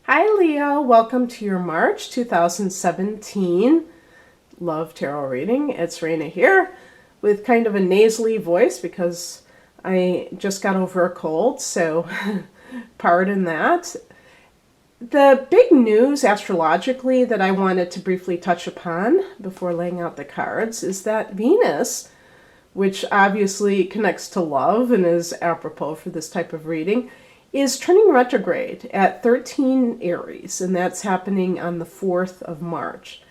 Hi Leo, welcome to your March 2017 Love Tarot reading. It's Raina here with kind of a nasally voice because I just got over a cold, so pardon that. The big news astrologically that I wanted to briefly touch upon before laying out the cards is that Venus, which obviously connects to love and is apropos for this type of reading, is turning retrograde at 13 Aries, and that's happening on the 4th of March.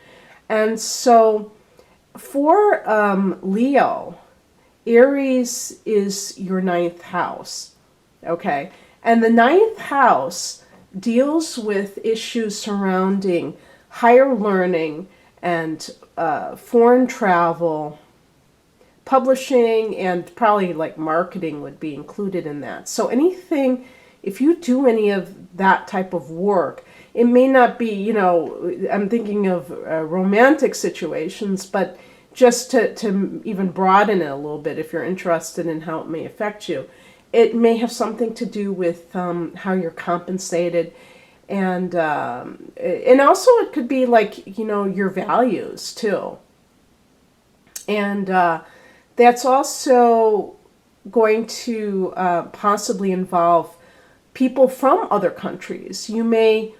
And so for Leo, Aries is your ninth house, okay? And the ninth house deals with issues surrounding higher learning and foreign travel, publishing, and probably like marketing would be included in that. So anything, if you do any of that type of work, it may not be, I'm thinking of romantic situations, but just to even broaden it a little bit, if you're interested in how it may affect you, it may have something to do with how you're compensated. And also it could be like, your values too. And that's also going to possibly involve people from other countries. You may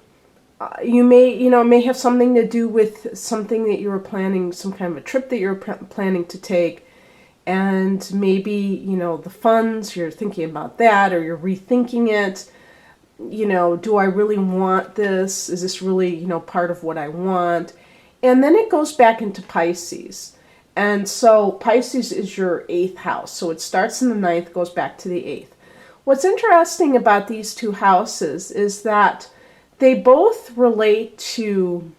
have something to do with something that you were planning, some kind of a trip that you're planning to take, and maybe, the funds, you're thinking about that, or you're rethinking it. Do I really want this? Is this really, part of what I want? And then it goes back into Pisces. And so Pisces is your 8th house. So it starts in the 9th, goes back to the 8th. What's interesting about these two houses is that they both relate to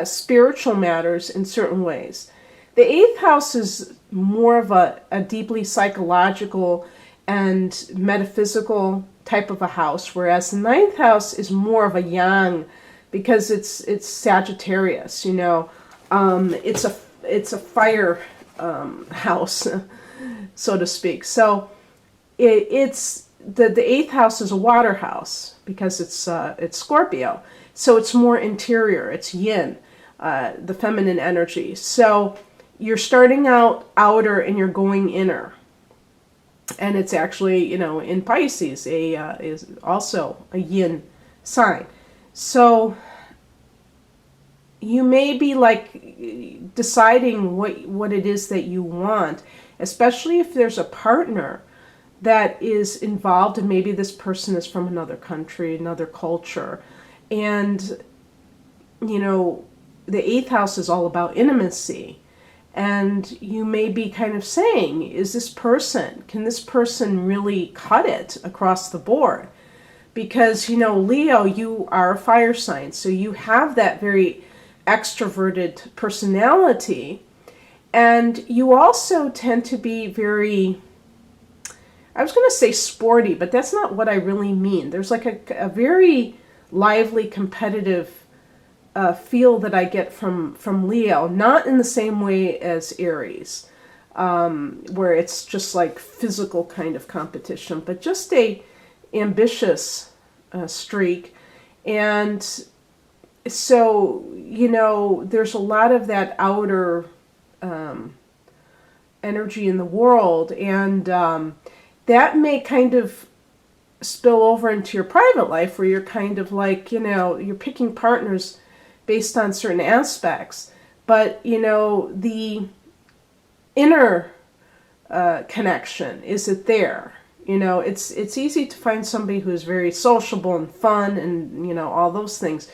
spiritual matters in certain ways. The 8th house is more of a deeply psychological and metaphysical type of a house, whereas the 9th house is more of a yang, because it's Sagittarius, it's a fire house, so to speak. So it's the 8th house is a water house because it's Scorpio. So it's more interior. It's yin, the feminine energy. So you're starting out outer and you're going inner. And it's actually, in Pisces, is also a yin sign. So you may be like deciding what it is that you want, especially if there's a partner that is involved, and maybe this person is from another country, another culture. And, the 8th house is all about intimacy. And you may be kind of saying, can this person really cut it across the board? Because, Leo, you are a fire sign, so you have that very extroverted personality. And you also tend to be very, I was going to say sporty, but that's not what I really mean. There's like a very lively, competitive feel that I get from Leo, not in the same way as Aries, where it's just like physical kind of competition, but just a ambitious streak. And so, there's a lot of that outer energy in the world, and that may kind of spill over into your private life, where you're kind of like, you're picking partners based on certain aspects. But, the inner connection, is it there? It's easy to find somebody who is very sociable and fun and, all those things.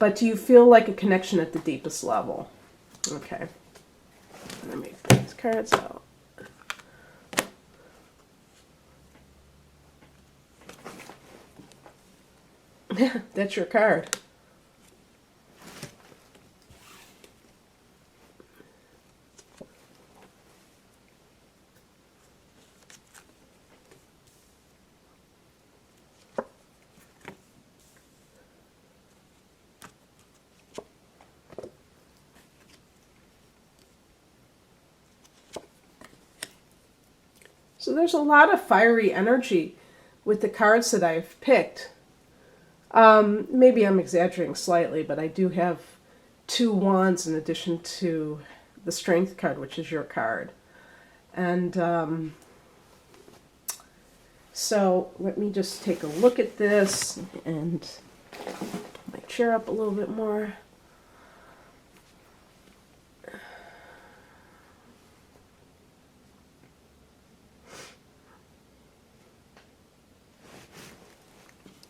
But do you feel like a connection at the deepest level? Okay. Let me put these cards out. That's your card. So there's a lot of fiery energy with the cards that I've picked. Maybe I'm exaggerating slightly, but I do have 2 wands in addition to the Strength card, which is your card. And so let me just take a look at this and pull my chair up a little bit more.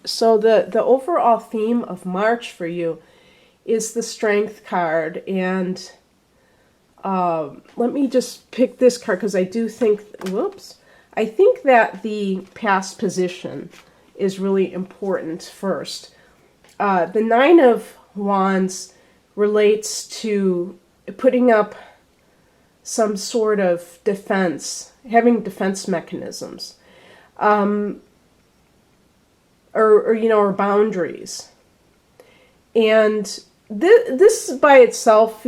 So the overall theme of March for you is the Strength card. And let me just pick this card because I do think, I think that the past position is really important first. The Nine of Wands relates to putting up some sort of defense, having defense mechanisms, or boundaries. And this by itself,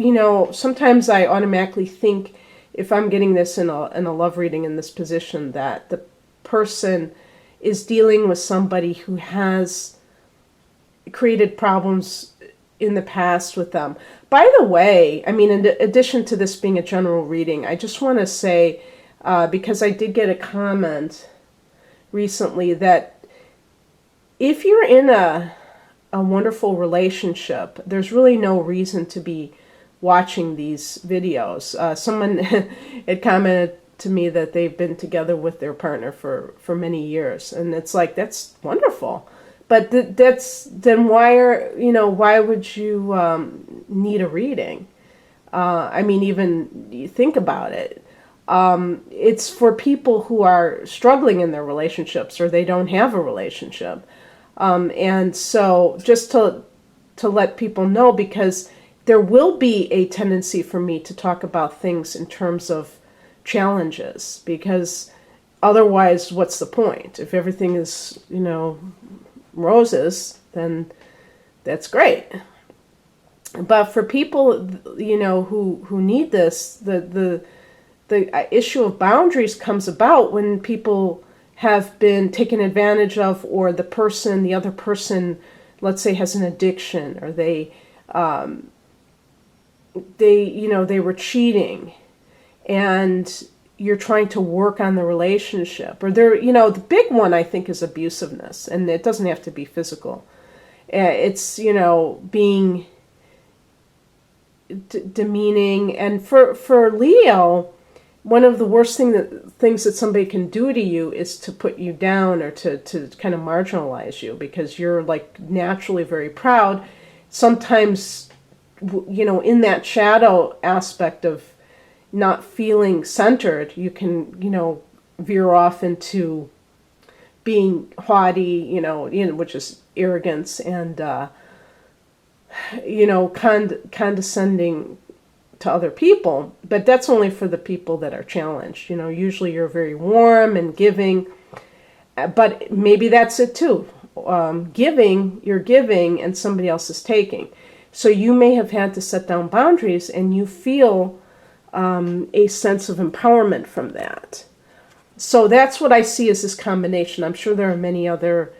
sometimes I automatically think, if I'm getting this in a love reading in this position, that the person is dealing with somebody who has created problems in the past with them. By the way, I mean, in addition to this being a general reading, I just want to say, because I did get a comment recently, that if you're in a wonderful relationship, there's really no reason to be watching these videos. Someone had commented to me that they've been together with their partner for many years, and it's like, that's wonderful. But then why would you need a reading? I mean, even you think about it. It's for people who are struggling in their relationships or they don't have a relationship. And so just to let people know, because there will be a tendency for me to talk about things in terms of challenges, because otherwise, what's the point? If everything is, roses, then that's great. But for people, who need this, the issue of boundaries comes about when people have been taken advantage of, or the other person, let's say, has an addiction, or they were cheating, and you're trying to work on the relationship, or the big one I think is abusiveness, and it doesn't have to be physical. It's being demeaning, and for Leo, one of the worst things that somebody can do to you is to put you down, or to kind of marginalize you, because you're like naturally very proud. Sometimes, in that shadow aspect of not feeling centered, you can, veer off into being haughty, which is arrogance, and, condescending to other people. But that's only for the people that are challenged. Usually you're very warm and giving, but maybe that's it too. You're giving and somebody else is taking. So you may have had to set down boundaries, and you feel a sense of empowerment from that. So that's what I see as this combination. I'm sure there are many other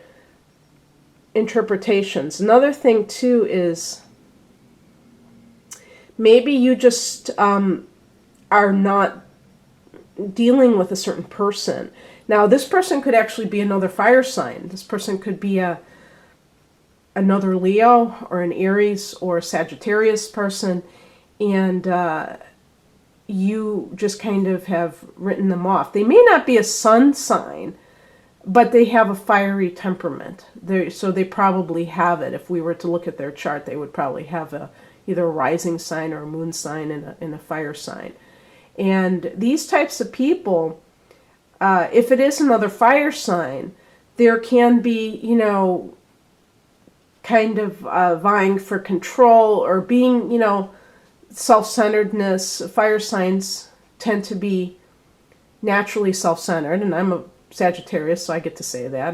interpretations. Another thing too is, maybe you just are not dealing with a certain person. Now, this person could actually be another fire sign. This person could be another Leo, or an Aries, or a Sagittarius person, and you just kind of have written them off. They may not be a sun sign, but they have a fiery temperament. So they probably have it. If we were to look at their chart, they would probably have either a rising sign or a moon sign and a fire sign. And these types of people, if it is another fire sign, there can be, kind of vying for control, or being, self-centeredness. Fire signs tend to be naturally self-centered, and I'm a Sagittarius, so I get to say that.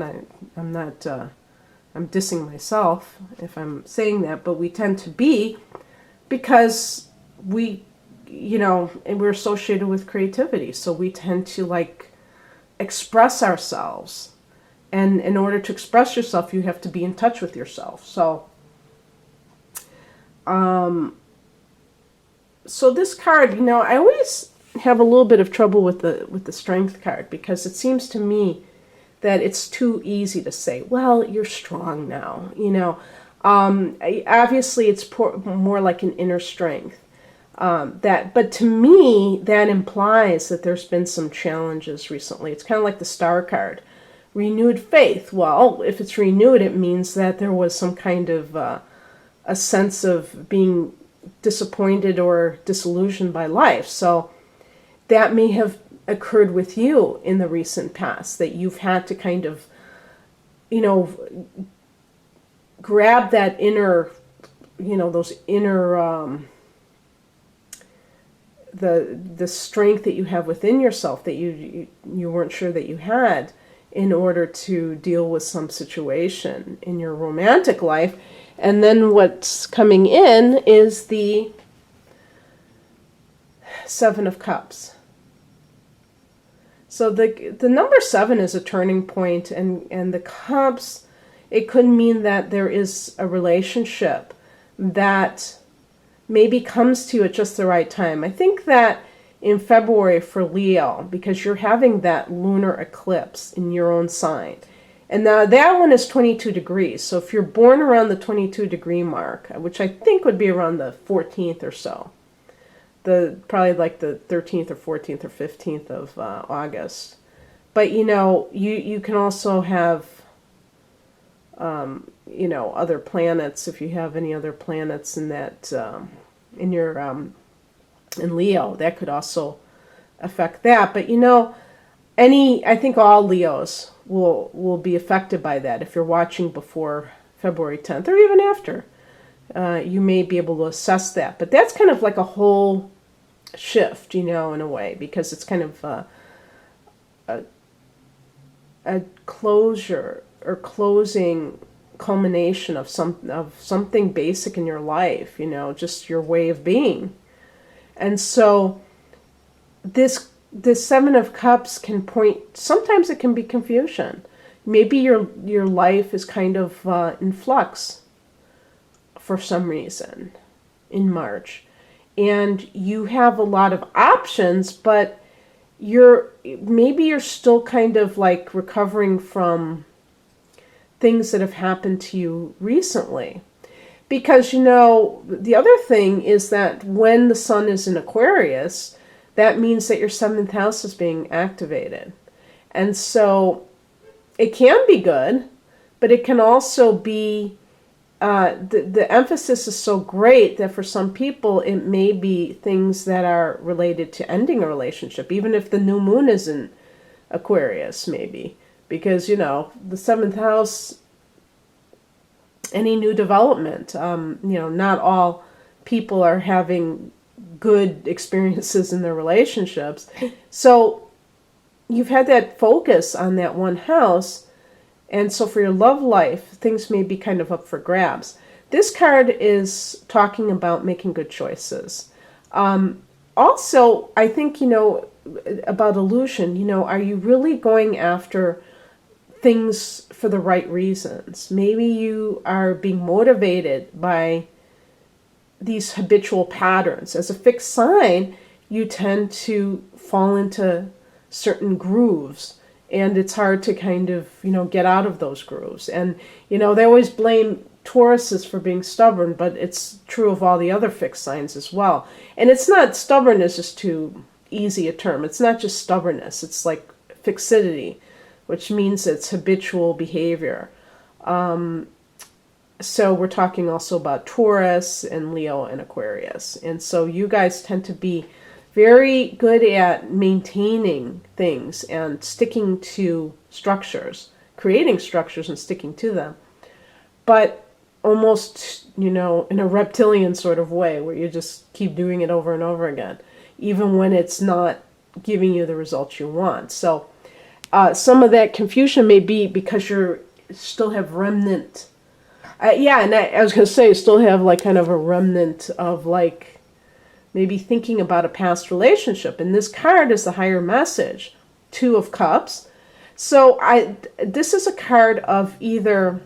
I'm not, I'm dissing myself if I'm saying that, but we tend to be, because we, and we're associated with creativity, so we tend to express ourselves And in order to express yourself, you have to be in touch with yourself. So this card, I always have a little bit of trouble with the Strength card, because it seems to me that it's too easy to say, well, you're strong now. Obviously it's more like an inner strength. But to me, that implies that there's been some challenges recently. It's kind of like the Star card. Renewed faith. Well, if it's renewed, it means that there was some kind of a sense of being disappointed or disillusioned by life. So that may have occurred with you in the recent past, that you've had to kind of, grab that inner, those inner, the strength that you have within yourself that you weren't sure that you had, in order to deal with some situation in your romantic life. And then what's coming in is the Seven of Cups. So the number 7 is a turning point, and the Cups, it could mean that there is a relationship that maybe comes to you at just the right time. I think that in February for Leo, because you're having that lunar eclipse in your own sign. And now that one is 22 degrees. So if you're born around the 22 degree mark, which I think would be around the 14th or so, probably like the 13th or 14th or 15th of August. But you can also have other planets, if you have any other planets in that in your in Leo, that could also affect that. But I think all Leos will be affected by that. If you're watching before February 10th or even after, you may be able to assess that. But that's kind of like a whole shift, in a way, because it's kind of a closure or closing culmination of something basic in your life, just your way of being. And so this Seven of Cups can point, sometimes it can be confusion. Maybe your life is kind of in flux for some reason in March. And you have a lot of options, but maybe you're still kind of like recovering from things that have happened to you recently. Because, the other thing is that when the sun is in Aquarius, that means that your 7th house is being activated. And so it can be good, but it can also be, the emphasis is so great that for some people it may be things that are related to ending a relationship, even if the new moon is in Aquarius, maybe. Because, the 7th house, any new development, not all people are having good experiences in their relationships. So you've had that focus on that one house. And so for your love life, things may be kind of up for grabs. This card is talking about making good choices. Also, I think, about illusion, are you really going after things for the right reasons? Maybe you are being motivated by these habitual patterns. As a fixed sign, you tend to fall into certain grooves, and it's hard to kind of, get out of those grooves. And, they always blame Tauruses for being stubborn, but it's true of all the other fixed signs as well. And it's not, stubborn is just too easy a term. It's not just stubbornness. It's like fixity, which means it's habitual behavior. So we're talking also about Taurus and Leo and Aquarius. And so you guys tend to be very good at maintaining things and sticking to structures, creating structures and sticking to them. But almost, in a reptilian sort of way, where you just keep doing it over and over again, even when it's not giving you the results you want. So some of that confusion may be because you still have remnant. And I was going to say, you still have like kind of a remnant of like maybe thinking about a past relationship. And this card is the higher message, 2 of Cups. So this is a card of either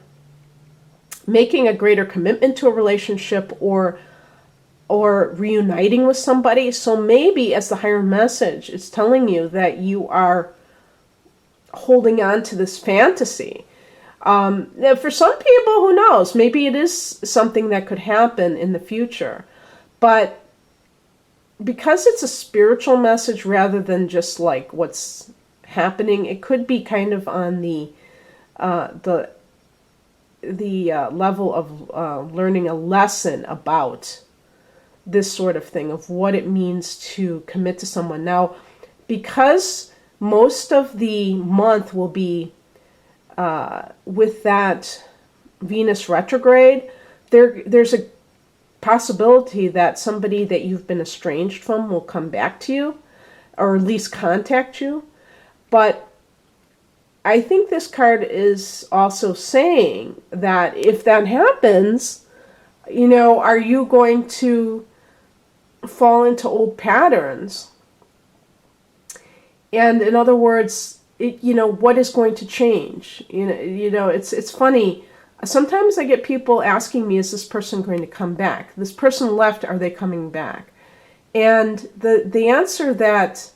making a greater commitment to a relationship or reuniting with somebody. So maybe as the higher message, it's telling you that you are holding on to this fantasy. For some people, who knows? Maybe it is something that could happen in the future. But because it's a spiritual message rather than just like what's happening, it could be kind of on the level of learning a lesson about this sort of thing, of what it means to commit to someone. Now, because most of the month will be with that Venus retrograde, there's a possibility that somebody that you've been estranged from will come back to you, or at least contact you. But I think this card is also saying that if that happens, are you going to fall into old patterns? And in other words, what is going to change? It's funny. Sometimes I get people asking me, is this person going to come back? This person left, are they coming back? And the answer that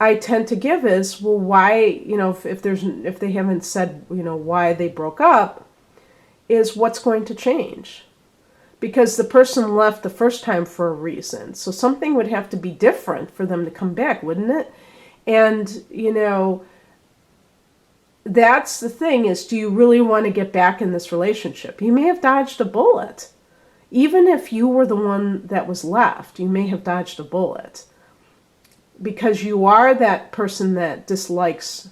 I tend to give is, well, why, if they haven't said, why they broke up, is what's going to change? Because the person left the first time for a reason. So something would have to be different for them to come back, wouldn't it? And, that's the thing, is, do you really want to get back in this relationship? You may have dodged a bullet. Even if you were the one that was left, you may have dodged a bullet. Because you are that person that dislikes,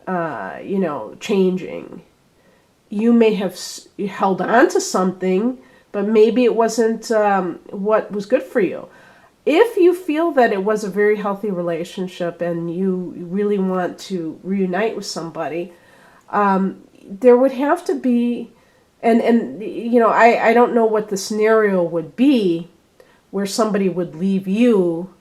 changing. You may have held on to something, but maybe it wasn't what was good for you. If you feel that it was a very healthy relationship and you really want to reunite with somebody, there would have to be, I don't know what the scenario would be where somebody would leave you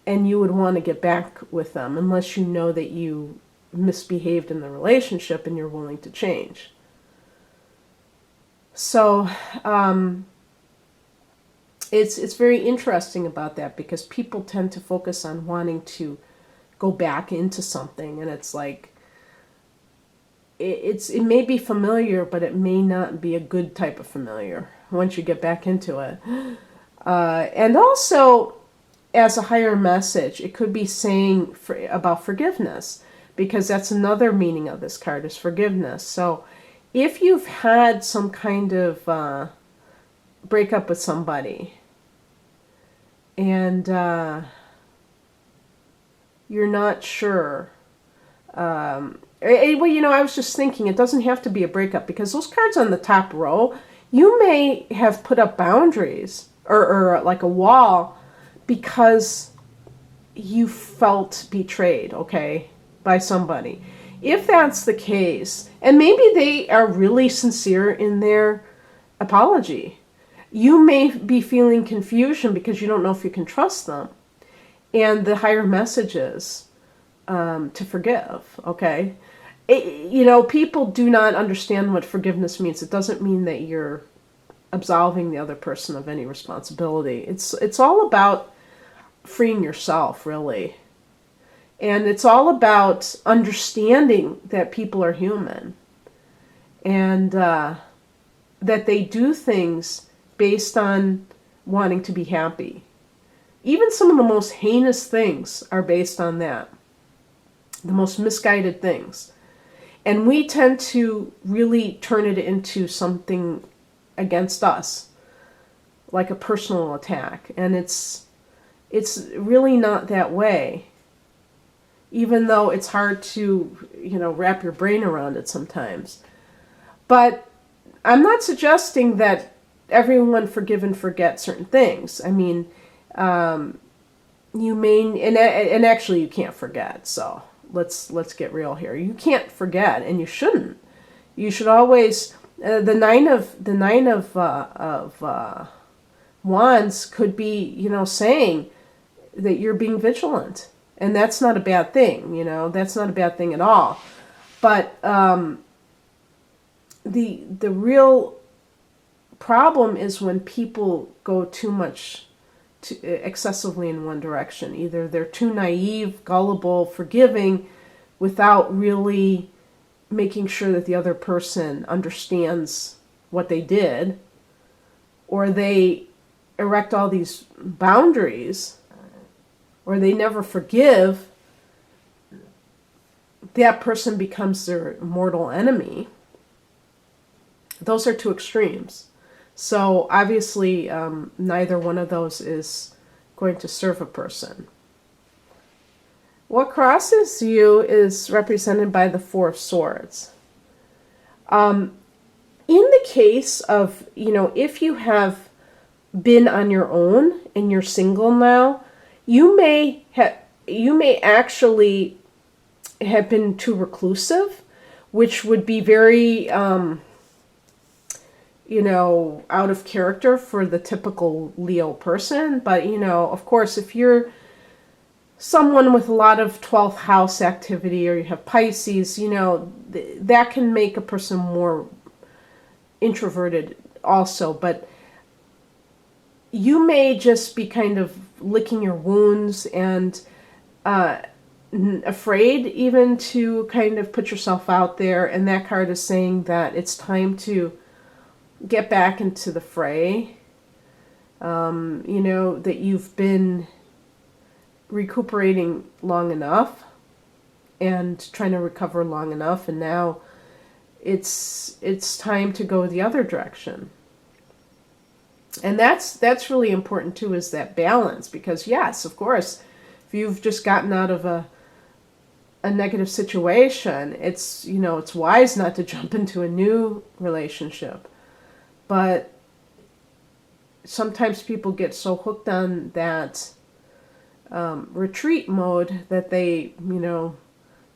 and you would want to get back with them, unless you know that you misbehaved in the relationship and you're willing to change. So, it's very interesting about that, because people tend to focus on wanting to go back into something, and it's like, it may be familiar, but it may not be a good type of familiar once you get back into it. And also, as a higher message, it could be saying about forgiveness, because that's another meaning of this card, is forgiveness. So if you've had some kind of breakup with somebody, and you're not sure, well, I was just thinking, it doesn't have to be a breakup, because those cards on the top row, you may have put up boundaries or like a wall because you felt betrayed, okay, by somebody. If that's the case, and maybe they are really sincere in their apology, you may be feeling confusion because you don't know if you can trust them. And the higher message is to forgive, okay? People do not understand what forgiveness means. It doesn't mean that you're absolving the other person of any responsibility. It's all about freeing yourself, really. And it's all about understanding that people are human, and that they do things based on wanting to be happy. Even some of the most heinous things are based on that. The most misguided things. And we tend to really turn it into something against us, like a personal attack. And it's really not that way, even though it's hard to, wrap your brain around it sometimes. But I'm not suggesting that everyone forgive and forget certain things. I mean, you may, and actually you can't forget. So let's get real here. You can't forget, and you shouldn't. You should always. The nine of wands could be, saying that you're being vigilant And that's not a bad thing, you know, that's not a bad thing at all. But the real problem is when people go excessively in one direction. Either they're too naive, gullible, forgiving, without really making sure that the other person understands what they did, or they erect all these boundaries, or they never forgive. That person becomes their mortal enemy. Those are two extremes. So obviously, neither one of those is going to serve a person. What crosses you is represented by the Four of Swords. In the case of, you know, if you have been on your own and you're single now, you may actually have been too reclusive, which would be very, you know, out of character for the typical Leo person. But, you know, of course, if you're someone with a lot of 12th house activity, or you have Pisces, you know, that can make a person more introverted also. But you may just be kind of licking your wounds and afraid even to kind of put yourself out there. And that card is saying that it's time to get back into the fray. You know, that you've been recuperating long enough and trying to recover long enough, and now it's time to go the other direction. And that's really important too, is that balance. Because yes, of course, if you've just gotten out of a negative situation, it's, you know, it's wise not to jump into a new relationship. But sometimes people get so hooked on that retreat mode that they, you know,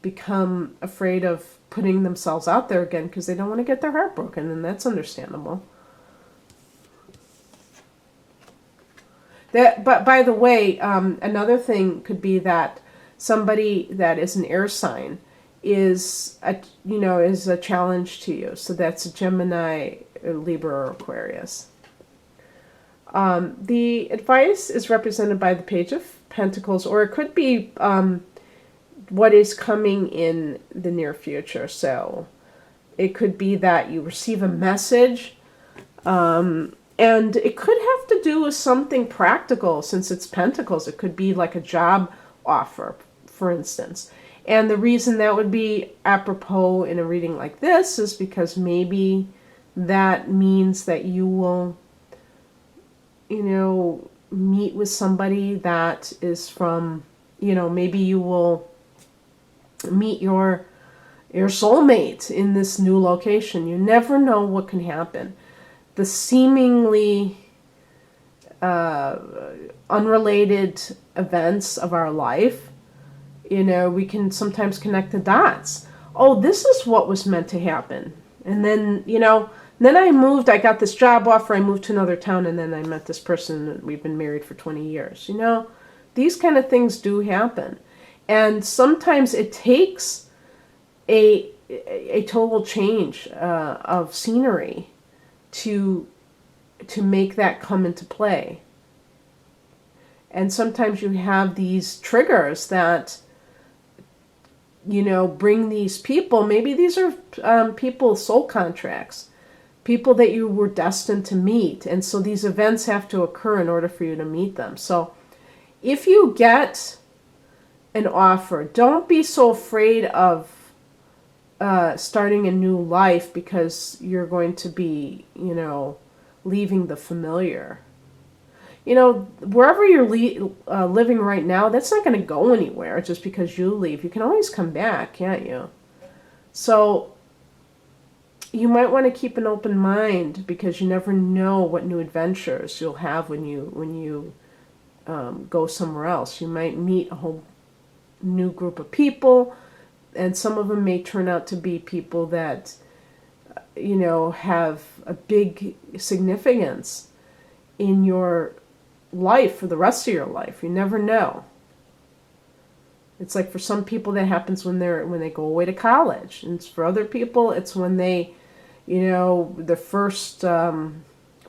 become afraid of putting themselves out there again because they don't want to get their heart broken, and that's understandable. But by the way, another thing could be that somebody that is an air sign is a challenge to you. So that's a Gemini, Libra, or Aquarius. The advice is represented by the Page of Pentacles, or it could be what is coming in the near future. So it could be that you receive a message, and it could have to do with something practical. Since it's Pentacles, it could be like a job offer, for instance. And the reason that would be apropos in a reading like this is because maybe that means that you will, you know, meet with somebody that is from, you know, maybe you will meet your soulmate in this new location. You never know what can happen. The seemingly unrelated events of our life, you know, we can sometimes connect the dots. Oh, this is what was meant to happen. And then, you know, then I got this job offer, I moved to another town, and then I met this person, and we've been married for 20 years. You know, these kind of things do happen. And sometimes it takes a total change of scenery to make that come into play. And sometimes you have these triggers that, you know, bring these people. Maybe these are people, soul contracts, people that you were destined to meet. And so these events have to occur in order for you to meet them. So if you get an offer, don't be so afraid of starting a new life because you're going to be, you know, leaving the familiar. You know, wherever you're living right now, that's not going to go anywhere just because you leave. You can always come back, can't you? So you might want to keep an open mind, because you never know what new adventures you'll have when you go somewhere else. You might meet a whole new group of people, and some of them may turn out to be people that, you know, have a big significance in your life for the rest of your life. You never know. It's like for some people that happens when they go away to college, and for other people it's when they, the first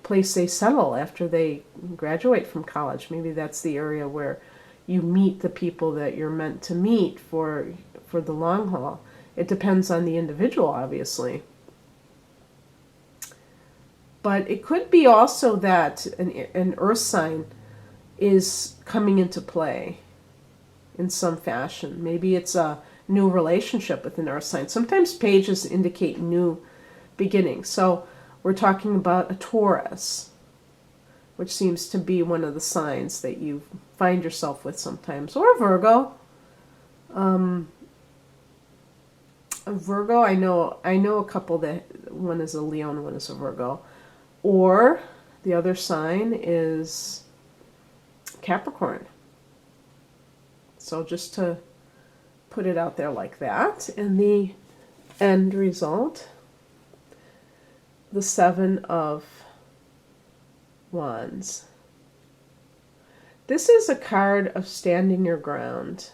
place they settle after they graduate from college. Maybe that's the area where you meet the people that you're meant to meet for the long haul. It depends on the individual, obviously. But it could be also that an earth sign is coming into play in some fashion. Maybe it's a new relationship with an earth sign. Sometimes pages indicate new beginnings. So we're talking about a Taurus, which seems to be one of the signs that you find yourself with sometimes, or a Virgo. A Virgo, I know a couple that one is a Leo and one is a Virgo. Or the other sign is Capricorn. So just to put it out there like that. And the end result, the Seven of Wands. This is a card of standing your ground.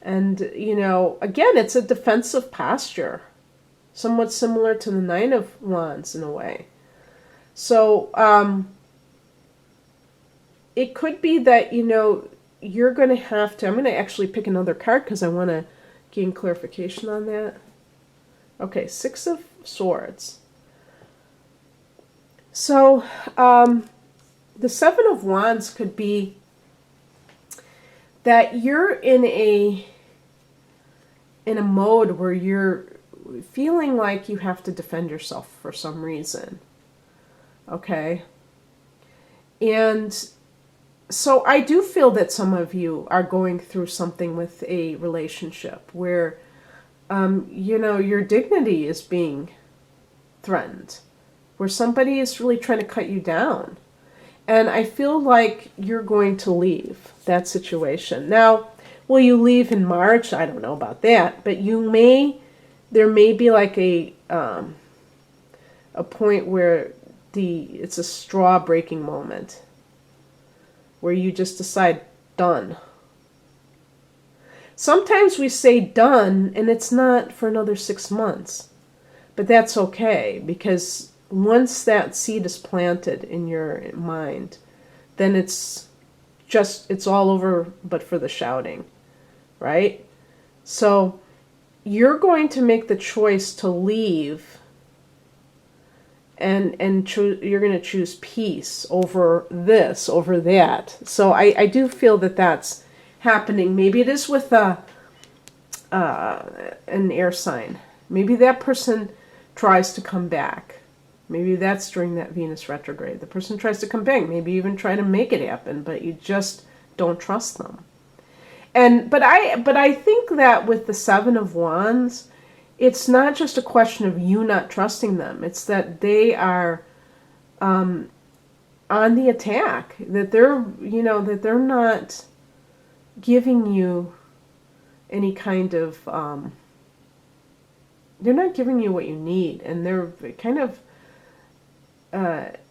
And, again, it's a defensive posture, somewhat similar to the Nine of Wands in a way. So it could be that, you're going to have to, I'm going to actually pick another card because I want to gain clarification on that. Okay, Six of Swords. So the Seven of Wands could be that you're in a mode where you're feeling like you have to defend yourself for some reason. Okay? And so I do feel that some of you are going through something with a relationship where, your dignity is being threatened, where somebody is really trying to cut you down. And I feel like you're going to leave that situation. Now, will you leave in March? I don't know about that, but there may be like a point where it's a straw breaking moment, where you just decide, done. Sometimes we say done, and it's not for another 6 months. But that's okay, because once that seed is planted in your mind, then it's all over but for the shouting, right? So you're going to make the choice to leave, and you're going to choose peace over this, over that. So I do feel that that's happening. Maybe it is with an air sign. Maybe that person tries to come back. Maybe that's during that Venus retrograde. The person tries to come back, maybe even try to make it happen, but you just don't trust them. But I think that with the Seven of Wands, it's not just a question of you not trusting them. It's that they are on the attack. That they're not giving you any kind of they're not giving you what you need, and they're kind of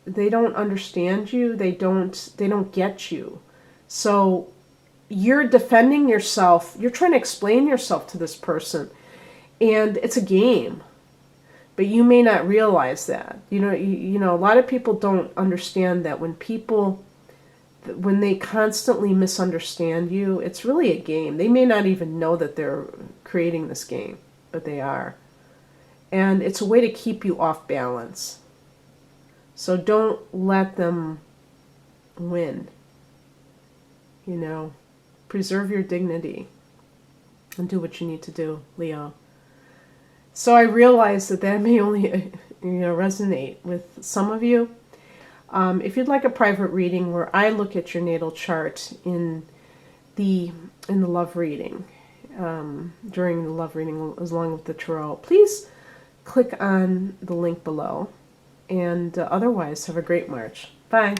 they don't understand you. They don't get you. So you're defending yourself. You're trying to explain yourself to this person, and it's a game. But you may not realize that. A lot of people don't understand that when they constantly misunderstand you, it's really a game. They may not even know that they're creating this game, but they are. And it's a way to keep you off balance. So don't let them win. Preserve your dignity and do what you need to do, Leo. So I realize that may only resonate with some of you. If you'd like a private reading where I look at your natal chart in the love reading, during the love reading along with the tarot, please click on the link below. And otherwise, have a great March. Bye.